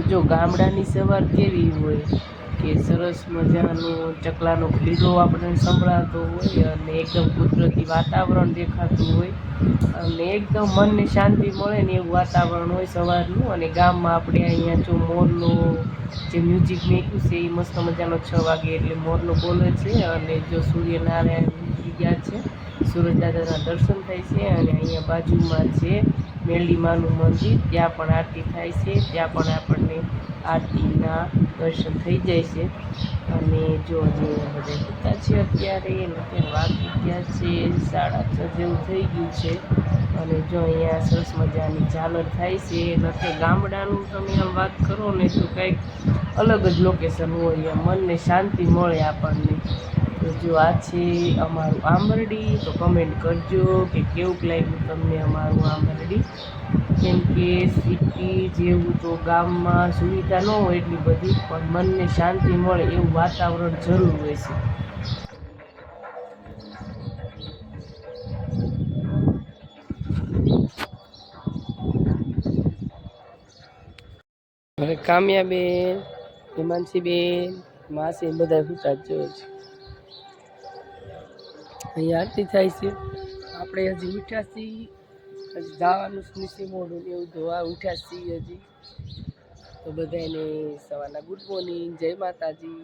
જો ગામડાની સવાર કેવી હોય કે સરસ મજાનો ચકલાનો ઘીડો આપણને સંભળાતો હોય અને એકદમ કુદરતી વાતાવરણ દેખાતું હોય અને એકદમ મનને શાંતિ મળે ને એવું વાતાવરણ હોય સવારનું. અને ગામમાં આપણે અહીંયા જો મોરનો જે મ્યુઝિક મેક્યું છે એ મસ્ત મજાનો 6 વાગે એટલે મોરનો બોલે છે. અને જો સૂર્યનારાયણ ઉગી ગયા છે, સૂરજ દાદાના દર્શન થાય છે. અને અહીંયા બાજુમાં છે મેરડીમાનું મંદિર, ત્યાં પણ આરતી થાય છે, ત્યાં પણ આપણને આરતીના દર્શન થઈ જાય છે. અને જો જે બધા સૂતા છે અત્યારે વાગી ગયા છે 6:30 જેવું થઈ ગયું છે. અને જો અહીંયા સરસ મજાની ઝાલર થાય છે. એટલે ગામડાનું તમે આમ વાત કરો ને તો કંઈક અલગ જ લોકેશન હોય, મનને શાંતિ મળે આપણને. તો જો આ છે અમારું આંબરડી, તો કમેન્ટ કરજો કે કેવું લાગ્યું તમને અમારું આંબરડી. કેમ કે સિટી જેવું તો ગામમાં સુવિધા ન હોય એટલી બધી, પણ મનને શાંતિ મળે એવું વાતાવરણ જરૂર હોય છે. હવે કામ્યાબેન, હિમાંશીબેન, માસી બધા સૂતા જ જોયો છે. અહીંયા આરતી થાય છે. આપણે હજી ઉઠ્યા છીએ, હજી જવાનું નીચે મોઢું એવું ધોવા ઉઠ્યા છીએ હજી. તો બધાને સવારના ગુડ મોર્નિંગ, જય માતાજી.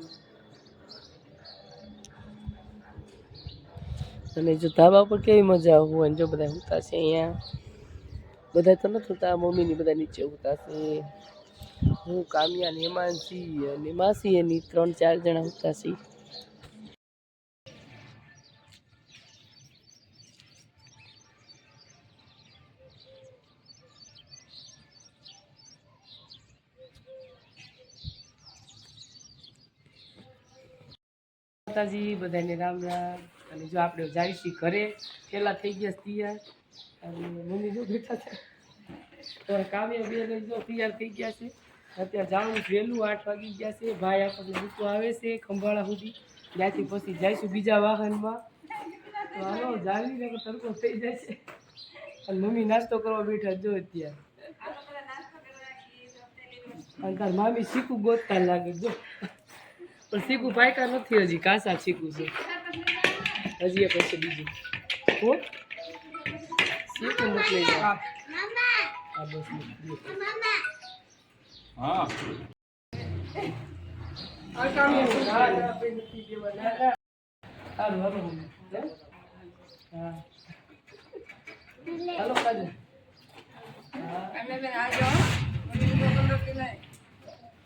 અને જો ધાબા પર કેવી મજા હોય, જો બધા સૂતા છે અહીંયા. બધા તો નથી સૂતા, મમ્મીની બધા નીચે સૂતા છે. હું, કામ્યા, હેમાંશી અને માસી એની 3-4 જણા સૂતા છીએ. માતાજી, બધાને રામ રામ. અને જો આપણે જાય છીએ ઘરે, પેલા થઈ ગયા તૈયાર. અને મમ્મી જો બેઠા છે, તો કાવ્યા બેન જો તૈયાર થઈ ગયા છે. અત્યારે જવાનું વહેલું 8 વાગી ગયા છે. ભાઈ આપણને મૂકવા આવે છે ખંભાળા સુધી, ત્યાંથી પછી જઈશું બીજા વાહનમાં. તો હાલો જાવી ને તડકો થઈ જાય છે. અને મમ્મી નાસ્તો કરવા બેઠા જો અત્યારે. અને તાર મામી શીખું ગોતતા લાગે જો, પણ શીખું પાયકા નથી હજી, કાસા શીખું છે હજી. એક હશે બીજું હો શીખું મોકલી દો. હા બસ હા હાલો કાજુ.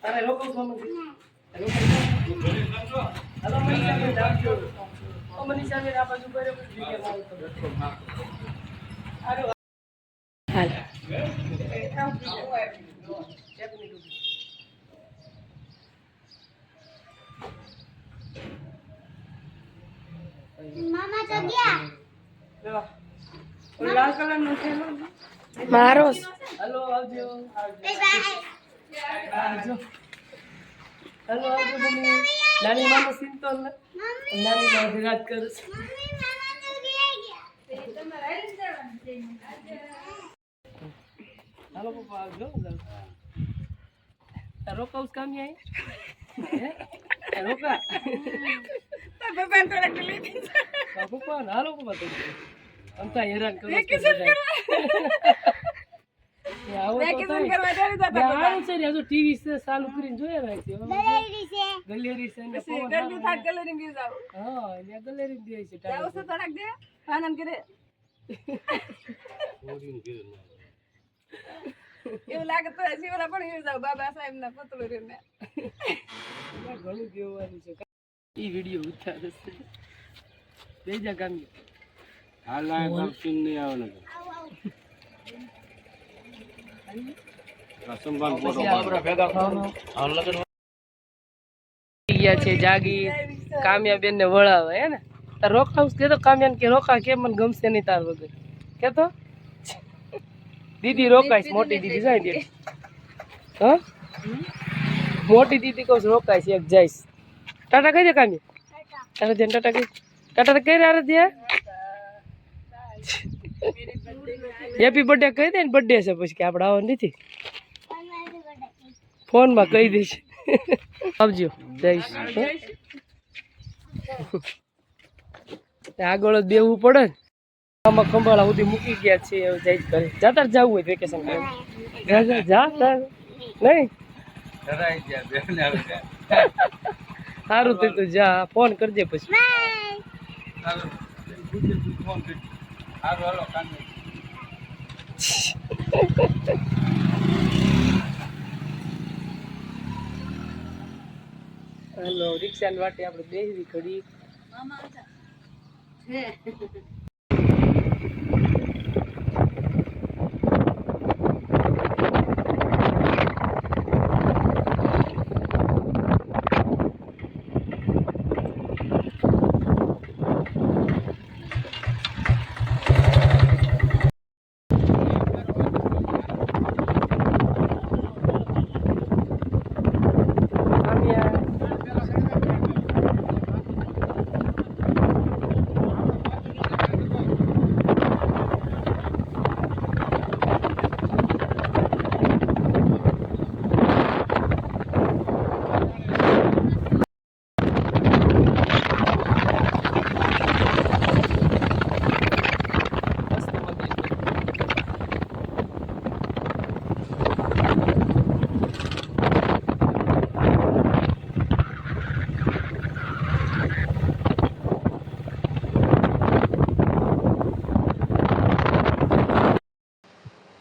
તારે લોકો હાલો મનીષાબેન રાખજો. મનીષાબેન આ બાજુ બરાબર હાલ મામા જગ્યા લાલ કલર નો છે મારો. હલો આવજો. આવજો. હલો આવજો મમ્મી. નાની મામા સિંતોલ ને નાની મામા વાત કરે છે. હાલો પપ્પા આવજો. રોકાઉસ કામ આય રોકા પપ્પા થોડા કલી પપ્પા હાલો પપ્પા તો અંતા હેરાન કરો ટીવી ચાલુ કરીને જોયા રાખજો. ગલેરી છે ગલેરી દે છે એવું લાગે તો શિવરા પણ એવું જાવ બાબા સાહેબ ના પતળું રહીને ઘણું જોવાનું છે. ઈ વિડીયો ઉતારે છે બેજા ગામ હાલ લાય કામ સીન નહીં આવે ને રસમબાન ફોટો આપણે ભેગા ખાવાનો હાલ લગન ગયા છે જાગી. કામ્યા બેન ને વળાવે હે ને તાર રોકાઉસ કે તો કામ્યા ને કે રોકા કે મને ગમશે નહીં તાર વગર કે તો દીદી રોકાઈશ. મોટી દીદી જાય દે હા મોટી દીદી કહું રોકાઈશ એક જઈશ. ટાટા કહી દે કામી ટાટા દે ટાટા કહી ટાટા કઈ રે દે હેપી બર્થડે કહી દે ને બર્થડે છે પછી કે આપણે આવવાનું નથી ફોનમાં કહી દઈશ. આવજો જઈશ. આગળ જ બેવું પડે ને. આમાં ખંભાળા સુધી મૂકી ગયા છે. હવે જઈશ ઘરે. જાતા જવું હોય વેકેશન કરે જા નહીં સારું થયું તું જા ફોન કરજે પછી. હાલો રિક્ષાની વાટે આપણે બેસવી ઘડી.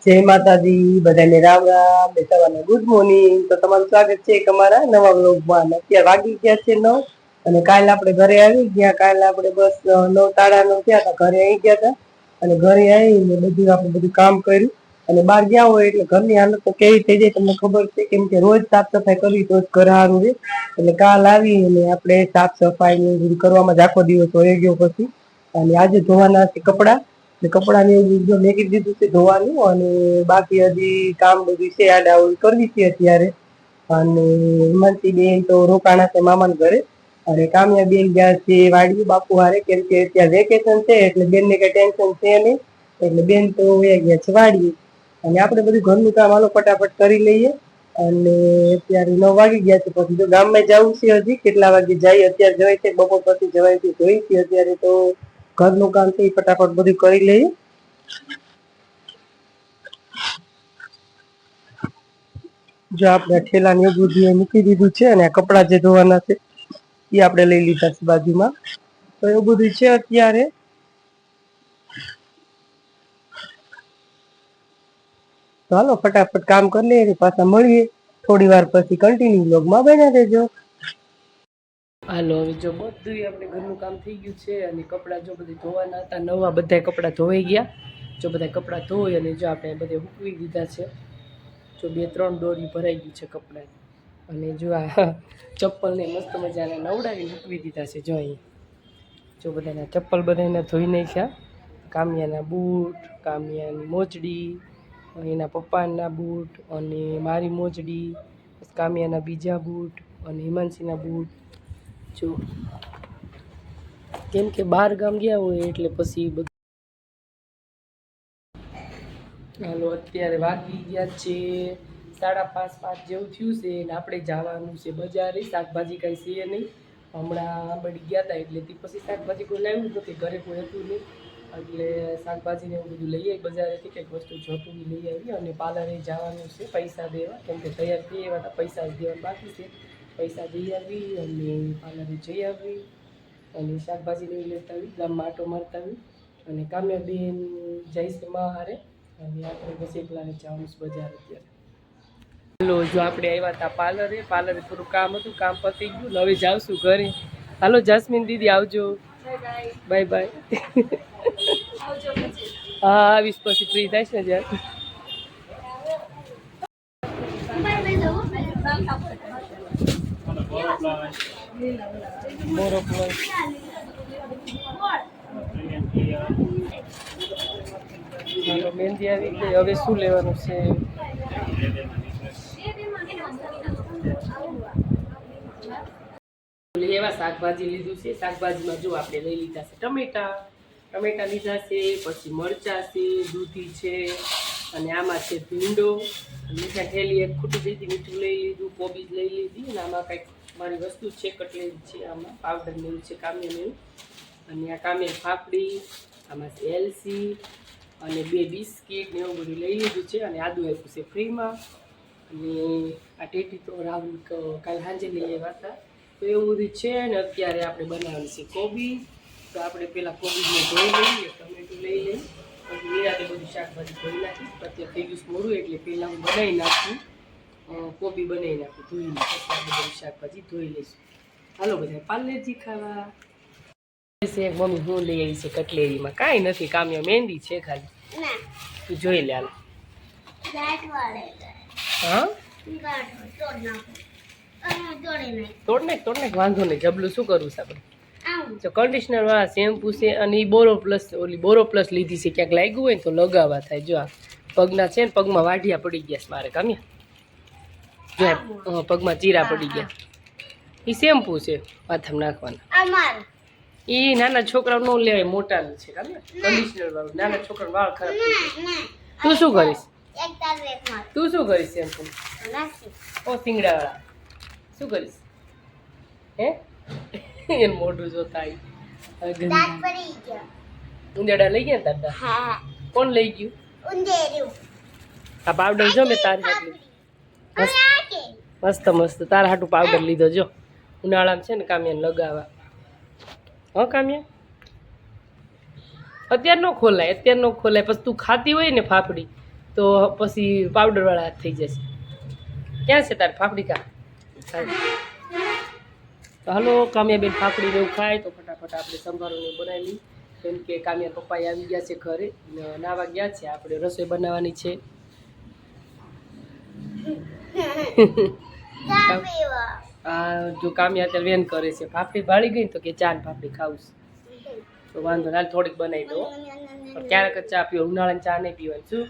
જય માતાજી, બધાને રામ રામ, સવારના ગુડ મોર્નિંગ. તો તમારું સ્વાગત છે એક અમારા નવા વ્લોગમાં. અત્યારે વાગી ગયા છે 9 અને કાલે આપણે ઘરે આવી ગયા. કાલે આપણે બસ 9 સાડા 9 થયા હતા ઘરે આવી ગયા હતા. અને ઘરે આવીને આપણે બધું કામ કર્યું. અને બહાર ગયા હોય એટલે ઘરની હાલત તો કેવી થઈ જાય તમને ખબર છે, કેમ કે રોજ સાફ સફાઈ કરવી તો જ ઘર સારું રહે. એટલે કાલ આવી અને આપણે સાફ સફાઈ ને બધું કરવામાં જ આખો દિવસ વહી ગયો. પછી અને આજે ધોવાના છે કપડાં. કપડાને એવું મેં કીધું દીધું છે ધોવાનું, અને બાકી હજી કામ બધું છે આડાવડી કરવી છે અત્યારે. અને હિમાંશી બેન તો રોકાણા છે મામાના ઘરે, અને કામ્યા બેન ગયા છે વાડી બાપુ હારે, કેમ કે અત્યારે વેકેશન છે એટલે બેનને કઈ ટેન્શન છે નહીં. એટલે બેન તો વયા ગયા છે વાડીએ. અને આપણે બધું ઘરનું કામ હાલો ફટાફટ કરી લઈએ. અને અત્યારે 9 વાગી ગયા છે. પછી તો ગામમાં જવું છે, હજી કેટલા વાગે જાય અત્યારે જવાય છે, બપોર પછી જવાય છે જોઈ છે. અત્યારે તો ઘરનું કામ છે ફટાફટ બધું કરી લઈએ. જો આપણે ઠેલા ને એવું બધું મૂકી દીધું છે, અને આ કપડા જે ધોવાના છે એ આપણે લઈ લીધા છે બાજુમાં. તો એવું બધું છે અત્યારે. તો હાલો ફટાફટ કામ કરી લઈએ, પાછા મળીએ થોડી વાર પછી. કન્ટિન્યુ વ્લોગમાં બન્યા રહેજો. હાલો હવે જો બધું આપણે ઘરનું કામ થઈ ગયું છે, અને કપડાં જો બધે ધોવાના હતા નવા, બધા કપડાં ધોવાઈ ગયા. જો બધા કપડાં ધોઈ અને જો આપણે બધે સૂકવી દીધા છે. જો 2-3 દોરી ભરાઈ ગઈ છે કપડાં. અને જો આ ચપ્પલને મસ્ત મજાના નવડાવીને સૂકવી દીધા છે. જો અહીં જો બધાના ચપ્પલ બધાને ધોઈ નાખ્યા. કામિયાના બૂટ, કામિયાની મોજડી, એના પપ્પાના બૂટ, અને મારી મોજડી, કામિયાના બીજા બૂટ, અને હિમાંશીના બૂટ. જો કેમ કે બહાર ગામ ગયા હોય એટલે પછી બધું. હાલો અત્યારે વાગી ગયા છે 5:30 જેવું થયું છે, અને આપણે જવાનું છે બજારે. શાકભાજી કાંઈ છે નહીં, હમણાં બળી ગયા હતા એટલે પછી શાકભાજી કોઈ લાવ્યું નથી, ઘરે કોઈ હતું નહીં. એટલે શાકભાજીને એવું બધું લઈ આવી બજારેથી, કંઈક વસ્તુ જોતું લઈ આવી. અને પાર્લરે જવાનું છે પૈસા દેવા, કેમ કે તૈયાર થઈ એવા હતા, પૈસા દેવા બાકી છે. પૈસા દઈ આવી અને પાર્લરે જઈ આવી, અને શાકભાજી લઈ લેતા આવી, ગામમાં આટો મારતા આવી. અને કામ્યાબેન જઈશ માં હારે, અને આપણે બસ એકલાને જવાનું છે બજાર અત્યારે. હાલો જો આપણે આવ્યા હતા પાર્લરે થોડું કામ હતું, કામ પતી ગયું. હવે જાવશું ઘરે. હાલો જાસ્મીન દીદી આવજો, બાય બાય. હા આવીશ પછી ફ્રી થાય છે જ્યારે. મોરો પ્લસ હાલો મહેંદી આવી ગઈ. હવે શું લેવાનું છે? એવા શાકભાજી લીધું છે. શાકભાજીમાં જો આપણે લઈ લીધા છે ટમેટા લીધા છે, પછી મરચાં છે, દૂધી છે, અને આમાં છે ભીંડો, મીઠા ઠેલી એક ખૂટી દીધી, મીઠું લઈ લીધું, કોબીજ લઈ લીધી, અને આમાં કંઈક મારી વસ્તુ છે કટલેરી છે, આમાં પાવડર મેળવું છે કામ્ય મેળવું, અને આ કામ્ય ફાફડી, આમાં છે એલસી અને 2 બિસ્કીટ ને એવું બધું લઈ લીધું છે, અને આદુ આપ્યું છે ફ્રીમાં. અને આ ટેટી તો રાહુલ કાલ સાંજે લઈ આવ્યા હતા. તો એવું બધું છે. ને અત્યારે આપણે બનાવવાની છે કોબી. તો આપણે પહેલાં કોબીજને ધોઈ લઈએ, ટમેટું લઈ લઈએ, પછી નિરાતે બધું શાકભાજી ધોઈ નાખીશ. અત્યારે થઈ ગયું મોડું એટલે પહેલાં હું બનાવી નાખું, કોબી બનાવી નાખું ધોઈને, પછી આપણે બધું શાકભાજી ધોઈ લઈશું. હાલો બધા પાર્લેજી ખાવા. મમ્મી હું લઈ આવી છે કટલેરીમાં, કાંઈ નથી કામ્યા, મહેંદી છે ખાલી, તું જોઈ લે. હાલ હા તોડ નાખ વાંધો નહીં. જબલું શું કરવું છે આપણે? જો કન્ડિશનર વાળા શેમ્પુ છે, અને એ બોરો પ્લસ લીધી છે, ક્યાંક લાગ્યું હોય ને તો લગાવવા થાય. જો આ પગના છે ને, પગમાં વાઢિયા પડી ગયા છે મારે કામ્યા, જો પગમાં ચીરા પડી ગયા. એ શેમ્પુ છે માથામાં નાખવાના. એ નાના છોકરાઓ ન લેવાય, મોટાનું છે કામ્યા કન્ડિશનર વાળું. નાના છોકરા વાળ ખરાબ થઈ જાય. તું શું કરીશ? શેમ્પુ ઓ સિંગડાવાળા શું કરીશ? હે એને મોઢું જોતા ઉંદેડા લઈ ગયા દાદા? કોણ લઈ ગયું? આ પાવડર જો મેં તારી હાટું મસ્ત તારા હાટું પાવડર લીધો. જો ઉનાળામાં છે ને કામ્યાને લગાવવા. હા કામ્યા અત્યારે ન ખોલાય, પછી તું ખાતી હોય ને ફાફડી તો પછી પાવડર વાળા હાથ થઈ જશે. ક્યાં છે તારે ફાફડી? કા તો હાલો કામ્યાબેન ફાફડી ને એવું ખાય તો ફટાફટ આપણે સંભારોને બનાવી લઈએ, કેમ કે કામ્યા પપ્પા આવી ગયા છે ઘરે, નાવા ગયા છે, આપણે રસોઈ બનાવવાની છે. જો કામ્યા અત્યારે વેન કરે છે, ફાફડી ભાળી ગઈ તો કે ચા ને ફાફડી ખાવું છે, તો વાંધો ના થોડીક બનાવી દો. પણ ક્યારેક ચા પીવો, ઉનાળાની ચા નહીં પીવાની. શું?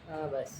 હા બસ.